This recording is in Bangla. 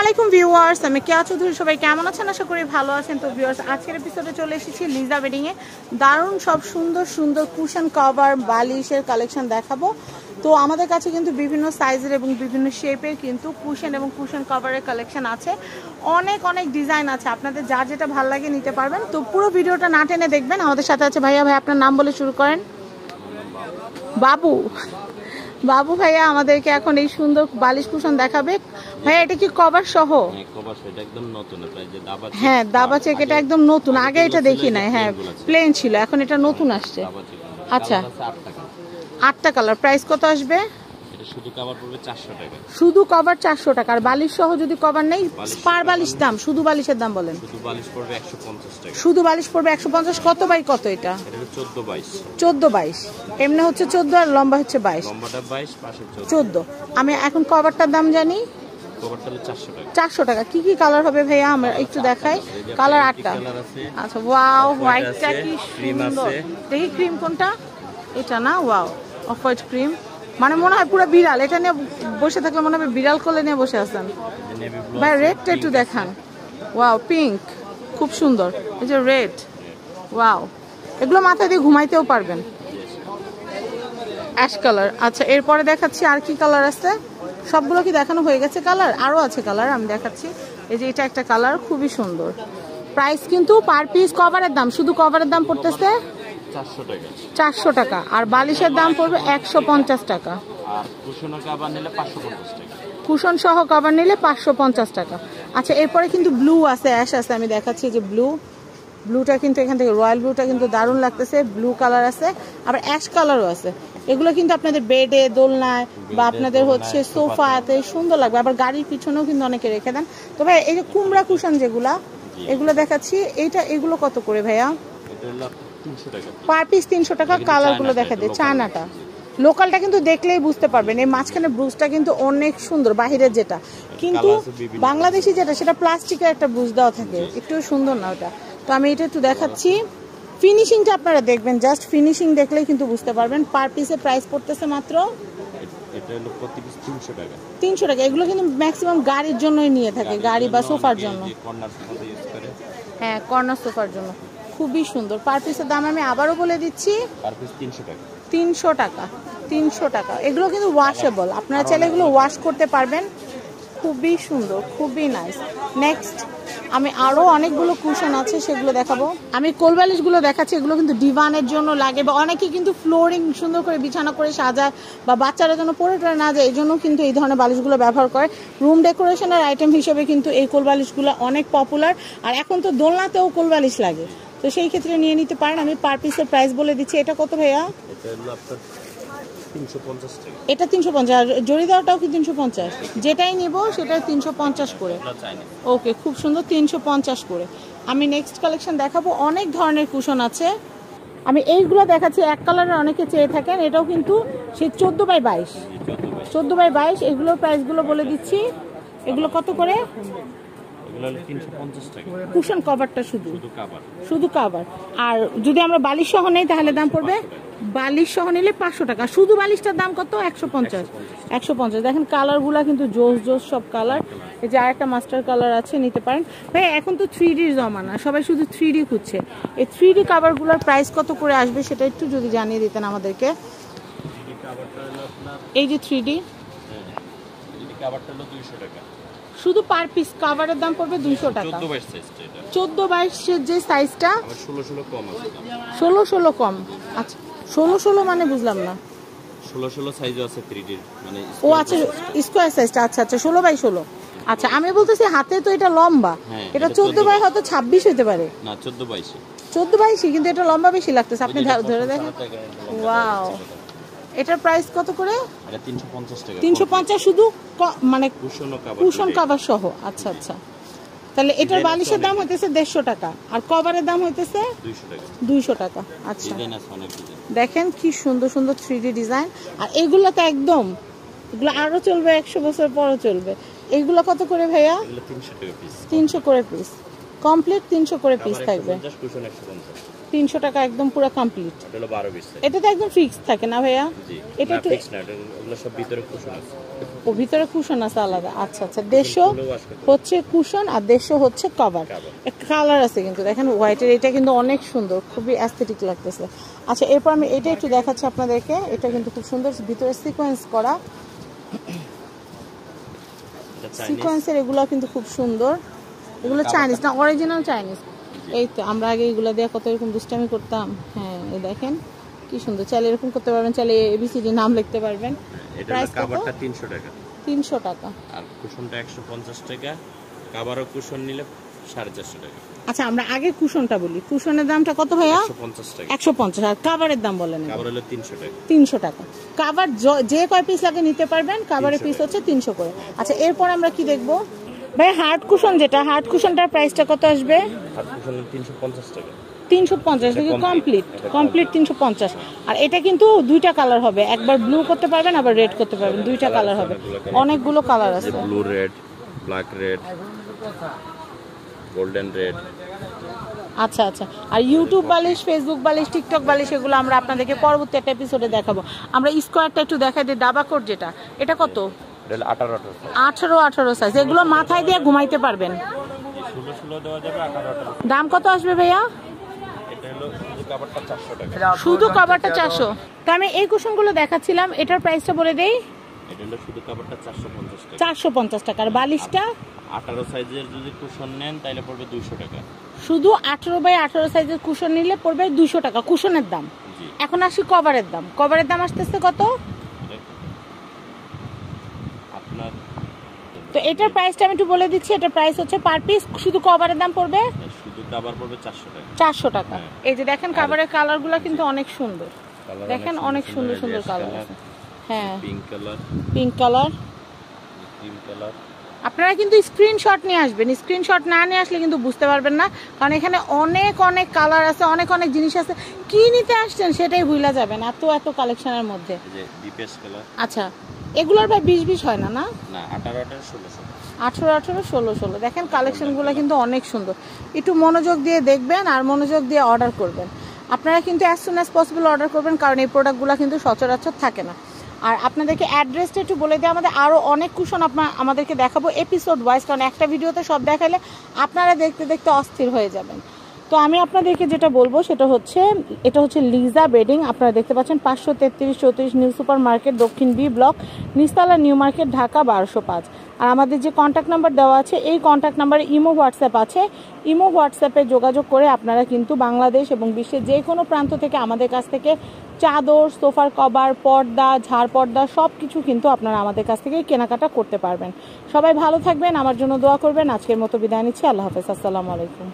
আলাইকুম ভিউয়ার্স, আমি কেয়া চৌধুরী। সবাই কেমন আছেন? আশা করি ভালো আছেন। তো ভিউয়ার্স, আজকের এপিসোডে চলে এসেছি লিজা বেডিং এ। দারুণ সব সুন্দর সুন্দর কুশন কভার বালিশের কালেকশন দেখাবো। তো আমাদের কাছে কিন্তু বিভিন্ন সাইজের এবং বিভিন্ন শেপের কিন্তু কুশন এবং কুশন কভারের কালেকশন আছে। অনেক অনেক ডিজাইন আছে, আপনাদের যার যেটা ভালো লাগে নিতে পারবেন। তো পুরো ভিডিওটা না টেনে দেখবেন। আমাদের সাথে আছে ভাইয়া। ভাই, আপনার নাম বলে শুরু করেন। বাবু। বাবু ভাইয়া আমাদেরকে এখন এই সুন্দর বালিশ কুশন দেখাবে। ভাইয়া, এটা কি কভার সহ? হ্যাঁ, দাবা চেক। এটা একদম নতুন, আগে এটা দেখি নাই। হ্যাঁ, প্লেন ছিল, এখন এটা নতুন আসছে। আচ্ছা, 8টা কালার। প্রাইস কত আসবে? শুধু কভার পড়বে 400 টাকা। শুধু কভার 400 টাকা। আর বালিশ সহ যদি কভার নেই, পার বালিশ দাম, শুধু বালিশের দাম বলেন। শুধু বালিশ পড়বে 150 টাকা। শুধু বালিশ পড়বে 150। কত বাই কত এটা? এটা 14/22। 14/22। এমনি হচ্ছে 14 আর লম্বা হচ্ছে 22। লম্বাটা 22, পাশে 14। আমি এখন কভারটার দাম জানি। কভারটা হলো 400 টাকা। 400 টাকা। কি কি কালার হবে ভাইয়া? আমরা একটু দেখাই। কালার 8টা। আচ্ছা, ওয়াও, হোয়াইটটা কি সুন্দর। দেখি ক্রিম কোনটা? এটা না? Wow, off white cream. মানে মনে হয় পুরো বিড়াল। এটা নিয়ে বসে থাকলে মনে হবে বিড়াল কোলে নিয়ে বসে আছেন। ভাই, রেডটা একটু দেখান। ওয়াও, পিঙ্ক, খুব সুন্দর। এই যে রেড, ওয়াও। এগুলো মাথায় দিয়ে ঘুমাইতেও পারবেন। Ash colour. আচ্ছা, এরপরে দেখাচ্ছি আর কি কালার আছে। সবগুলো কি দেখানো হয়ে গেছে? কালার আরও আছে। কালার আমি দেখাচ্ছি। এই যে এটা একটা কালার, খুবই সুন্দর। প্রাইস কিন্তু পার পিস কভারের দাম, শুধু কভারের দাম পড়তেছে 400 টাকা। 400 টাকা। আর বালিশের দাম পড়বে 150 টাকা। আর কুশন কভার নিলে 550 টাকা। কুশন সহ কভার নিলে 550 টাকা। আচ্ছা, এরপরে কিন্তু ব্লু আছে, অ্যাশ আছে। আমি দেখাচ্ছি যে ব্লুটা কিন্তু এখান থেকে রয়্যাল ব্লুটা কিন্তু দারুণ লাগতেছে। ব্লু কালার আছে, আবার অ্যাশ কালারও আছে। এগুলো কিন্তু আপনাদের বেডে, দোলনায় বা আপনাদের হচ্ছে সোফাতে সুন্দর লাগবে। আবার গাড়ির পিছনেও কিন্তু অনেকে রেখে দেন। তো ভাই, এই যে কুমড়া কুশন যেগুলা, এগুলো দেখাচ্ছি। এগুলো কত করে ভাইয়া? এটা হলো 300 টাকা। পার পিস 300 টাকা। কালারগুলো দেখা দেয়। চায়নাটা, লোকালটা কিন্তু দেখলেই বুঝতে পারবেন। এই মাঝখানে ব্রুজটা কিন্তু অনেক সুন্দর, বাহিরের যেটা। কিন্তু বাংলাদেশি যেটা, সেটা প্লাস্টিকের একটা ব্রুজ দেওয়া থাকে, একটু সুন্দর না ওটা। তো আমি এটা একটু দেখাচ্ছি। ফিনিশিংটা আপনারা দেখবেন, জাস্ট ফিনিশিং দেখলেই কিন্তু বুঝতে পারবেন। পার পিসের প্রাইস পড়তেছে মাত্র, এটা হলো প্রতি পিস 300 টাকা। 300 টাকা। এগুলো কিন্তু ম্যাক্সিমাম গাড়ির জন্যই নিয়ে থাকে, গাড়ি বা সোফার জন্য। হ্যাঁ, কর্নার সোফার জন্য খুবই সুন্দর। পার পিসের দাম আমি আবারও বলে দিচ্ছি, পার পিস 300 টাকা। 300 টাকা। 300 টাকা। এগুলো কিন্তু ওয়াশেবল, আপনারা চাইলে এগুলো ওয়াশ করতে পারবেন। খুবই সুন্দর, খুবই নাইস। নেক্সট আমি আরও অনেকগুলো কুশন আছে, সেগুলো দেখাবো। আমি কোলবালিশগুলো দেখাচ্ছি। এগুলো কিন্তু ডিভানের জন্য লাগে, বা অনেকে কিন্তু ফ্লোরিং সুন্দর করে বিছানা করে সাজায়, বা বাচ্চারা যেন পড়ে টরে না যায়, এই জন্য কিন্তু এই ধরনের বালিশগুলো ব্যবহার করে। রুম ডেকোরেশনের আইটেম হিসেবে কিন্তু এই কোলবালিশগুলো অনেক পপুলার। আর এখন তো দোলনাতেও কোলবালিশ লাগে, তো সেই ক্ষেত্রে নিয়ে নিতে পারেন। আমি পার পিসের প্রাইস বলে দিচ্ছি। এটা কত ভাইয়া? এটা হলো আপনার 350 টাকা। এটা 350। আর জড়ি দেওয়াটাও কি 350? যেটাই নিব সেটাই 350 করে। ওকে, খুব সুন্দর, 350 করে। আমি নেক্সট কালেকশন দেখাবো। অনেক ধরনের কুশন আছে। আমি এইগুলো দেখাচ্ছি, এক কালারের অনেকে চেয়ে থাকেন। এটাও কিন্তু সেই 14/22। 14/22। এগুলোর প্রাইসগুলো বলে দিচ্ছি। এগুলো কত করে? এগুলো হলো 350 টাকা। কুশন কভারটা শুধু কভার, শুধু কভার। আর যদি আমরা বালিশ সহ নেই তাহলে দাম পড়বে, বালিশ সহ নিলে 500 টাকা। শুধু বালিশটার দাম কত? 150। 150। দেখেন কালারগুলা কিন্তু জোস জোস সব কালার। এই যে আরেকটা মাস্টার কালার আছে, নিতে পারেন। ভাই, এখন তো 3D জমানা, সবাই শুধু 3D খুঁজছে। এই 3D কাভারগুলোর প্রাইস কত করে আসবে সেটা একটু যদি জানিয়ে দিতেন আমাদেরকে। এই যে 3D কভারটা হলো 200 টাকা। শুধু পার পিস কভারের দাম পড়বে 200 টাকা। 14/22 সাইজটা। এটা 14/22 যে সাইজটা, 16 কম আছে। 16 কম। আচ্ছা, 16 মানে বুঝলাম না। 16 সাইজও আছে 3D, মানে ও আচ্ছা, স্কয়ার সাইজটা। আচ্ছা আচ্ছা, 16/16। আচ্ছা, আমি বলতেছি হাতে তো এটা লম্বা। এটা 14/, হয়তো 26 হতে পারে। না, 14/22। 14/22, কিন্তু এটা লম্বা বেশি লাগতেছে। আপনি ধরে দেখেন। ওয়াও, এটার প্রাইস কত করে? এটা 350 টাকা। 350 শুধু, মানে কুশন কভার কভার সহ। আচ্ছা আচ্ছা। তাহলে এটার বালিশের দাম হইতেছে 150 টাকা, আর কভারের দাম হইতেছে 200 টাকা। 200 টাকা। আচ্ছা, ডিজাইন আছে অনেক ডিজাইন। দেখেন কি সুন্দর সুন্দর 3D ডিজাইন। আর এগুলো তো একদম, এগুলো আরো চলবে, 100 বছর পরও চলবে। এগুলো কত করে ভাইয়া? এগুলো 300 টাকা পিস। 300 করে পিস। কমপ্লিট 300 করে পিস থাকবে। 150, কুশন 150। 300 টাকা একদম পুরো কমপ্লিট। এটা হলো 12 পিস। এটা তো একদম ফিক্স থাকে না ভাইয়া? জি, এটা একটু ফিক্স না, এটা ওগুলো সব ভিতরে কুশন আছে। ও ভিতরে কুশন আছে আলাদা। আচ্ছা আচ্ছা, 150 হচ্ছে কুশন আর 150 হচ্ছে কভার। কালার আছে কিন্তু দেখেন হোয়াইটের, এটা কিন্তু অনেক সুন্দর, খুবই অ্যাস্থেটিক লাগতেছে। আচ্ছা, এরপর আমি এটা একটু দেখাচ্ছি আপনাদেরকে। এটা কিন্তু খুব সুন্দর, ভিতরে সিকোয়েন্স করা, সিকোয়েন্সের এগুলো কিন্তু খুব সুন্দর। এগুলো চাইনিজ না, অরিজিনাল চাইনিজ। এই তো আমরা আগে এগুলো দিয়ে কত এরকম দুষ্টামি করতাম। হ্যাঁ, এই দেখেন কি সুন্দর, চাইলে এরকম করতে পারবেন, চাইলে এবিসিডি নাম লিখতে পারবেন। প্রাইস কভারটা 300 টাকা। 300 টাকা। আর কুশনটা 150 টাকা। কভারও কুশন নিলে 450 টাকা। আচ্ছা, আমরা আগে কুশনটা বলি। কুশনের দামটা কত ভাইয়া? 150 টাকা। 150। আর কভারের দাম বলেন? কভার হলো 300 টাকা। 300 টাকা। কভার যে কয় পিস লাগে নিতে পারবেন, কভারের পিস হচ্ছে 300 করে। আচ্ছা, এরপর আমরা কি দেখবো ভাই? হার্ড কুশন, যেটা হার্ড কুশনটার প্রাইসটা কত আসবে? হার্ড কুশন 350 টাকা। 350 থেকে কমপ্লিট 350। আর এটা কিন্তু দুইটা কালার হবে, একবার ব্লু করতে পারবেন আবার রেড করতে পারবেন, দুইটা কালার হবে, অনেকগুলো কালার আছে। Blue red, black red, golden red. আচ্ছা আচ্ছা, আর ইউটিউব বালিশ, ফেসবুক বালিশ, টিকটক বালিশ এগুলো আমরা আপনাদেরকে পরবর্তী একটা এপিসোডে দেখাবো। আমরা স্কোয়ারটা একটু দেখাই দিই। দাবা কোট যেটা, এটা কত? 18 সাইজ। এগুলো মাথায় দিয়ে ঘুমাইতে পারবেন। দাম কত আসবে ভাইয়া? শুধু কভারটা 400। তো আমি এই কুশনগুলো দেখাচ্ছিলাম, এটার প্রাইসটা বলে দেই। এটা হলো শুধু কভারটা 450 টাকা। 450 টাকা। আর বালিশটা 18 সাইজের যদি কুশন নেন তাহলে পড়বে 200 টাকা। শুধু 18 বাই 18 সাইজের কুশন নিলে পড়বে 200 টাকা কুশনের দাম। এখন আসি কভারের দাম। কভারের দাম আসতেছে কত? আপনার তো এটার প্রাইসটা আমি একটু বলে দিচ্ছি। এটার প্রাইস হচ্ছে পার পিস, শুধু কভারের দাম পড়বে, শুধু কভার পড়বে 400 টাকা। 400 টাকা। এই যে দেখেন কভারের কালারগুলো কিন্তু অনেক সুন্দর, দেখেন অনেক সুন্দর সুন্দর কালার আছে। হ্যাঁ, পিঙ্ক কালার, ক্রিম কালার। আপনারা কিন্তু স্ক্রিনশট নিয়ে আসবেন, স্ক্রিনশট না নিয়ে আসলে কিন্তু বুঝতে পারবেন না, কারণ এখানে অনেক অনেক কালার আছে, অনেক অনেক জিনিস আছে। কি নিতে আসছেন সেটাই ভুলে যাবেন, এত এত কালেকশনের মধ্যে। আচ্ছা, এগুলোর ভাই 20 হয় না? না, 18 16 দেখেন কালেকশনগুলো কিন্তু অনেক সুন্দর। একটু মনোযোগ দিয়ে দেখবেন আর মনোযোগ দিয়ে অর্ডার করবেন। আপনারা কিন্তু as soon as possible order করবেন, কারণ এই প্রোডাক্টগুলো কিন্তু সচরাচর থাকে না। আর আপনাদেরকে অ্যাড্রেসটা একটু বলে দিই, আমাদের আরও অনেক কুশন আমাদেরকে দেখাবো এপিসোড ওয়াইজ, কারণ একটা ভিডিওতে সব দেখাইলে আপনারা দেখতে দেখতে অস্থির হয়ে যাবেন। তো আমি আপনাদেরকে যেটা বলবো সেটা হচ্ছে, এটা হচ্ছে লিজা বেডিং। আপনারা দেখতে পাচ্ছেন 533-34 নিউ সুপার মার্কেট, দক্ষিণ বি ব্লক, নিস্তালা নিউ মার্কেট, ঢাকা 1205। আর আমাদের যে কন্ট্যাক্ট নাম্বার দেওয়া আছে, এই কন্ট্যাক্ট নাম্বারে ইমো হোয়াটসঅ্যাপ আছে। ইমো হোয়াটসঅ্যাপে যোগাযোগ করে আপনারা কিন্তু বাংলাদেশ এবং বিশ্বের যে কোনো প্রান্ত থেকে আমাদের কাছ থেকে চাদর, সোফার কভার, পর্দা, ঝাড় পর্দা সব কিছু কিন্তু আপনারা আমাদের কাছ থেকে কেনাকাটা করতে পারবেন। সবাই ভালো থাকবেন, আমার জন্য দোয়া করবেন। আজকের মতো বিদায় নিচ্ছি। আল্লাহ হাফেজ, আসসালামু আলাইকুম।